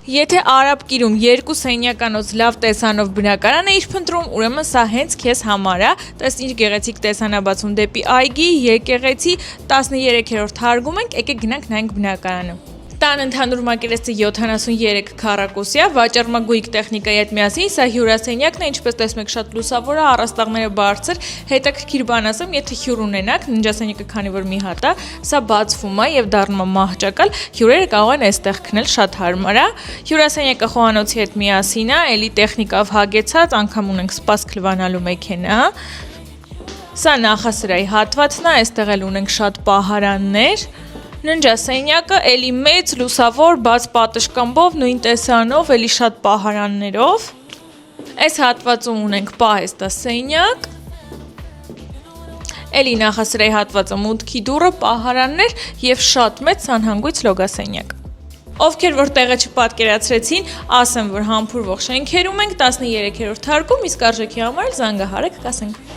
Եթե Արաբկիրում երկու սենյականոց լավ տեսանով բնակարան էիր փնտրում, ուրեմն սա հենց քեզ համար է։ Տես ինչ գեղեցիկ տեսանաբացում դեպի այգի, եկեղեցի, 13-րդ հարգում ենք, եկեք գնանք նայենք բնակարանը։ Տան ընդհանուր մակերեսը 73 քառակուսի է, վաճառմագույք տեխնիկայի հետ միասին, սա հյուրասենյակն է, ինչպես տեսնում եք, շատ լուսավոր է, առաստաղները բարձր, հետաքրքիր բան ասեմ, եթե հյուր ունենաք, ննջասենյակը քանի որ մի հատ է, սա բացվում է եւ դառնում է մահճակալ, հյուրերը կարող են այստեղ քնել, շատ հարմար է։ Հյուրասենյակը խոհանոցի հետ միասին է, էլի տեխնիկավ հագեցած, անգամ ունենք սպասք լվանալու մեքենա։ Սա նախասրահի հատվածն է, այստեղ էլ ունենք շատ պահարաններ։ Ննջասենյակը էլի մեծ, լուսավոր, բաց պատշգամբով, նույն տեսանով, էլի շատ պահարաններով։ Այս հատվածում ունենք պահեստասենյակ։ Էլի նախասրահի հատվածը մուտքի դուռը, պահարաններ եւ շատ մեծ սանհանգույց լոգասենյակ։ Ովքեր որ տեղը չպատկերացրեցին, ասեմ, որ համբուրվող շենքերում ենք 13-րդ հարկում, իսկ արժեքի համար զանգահարեք, կասենք։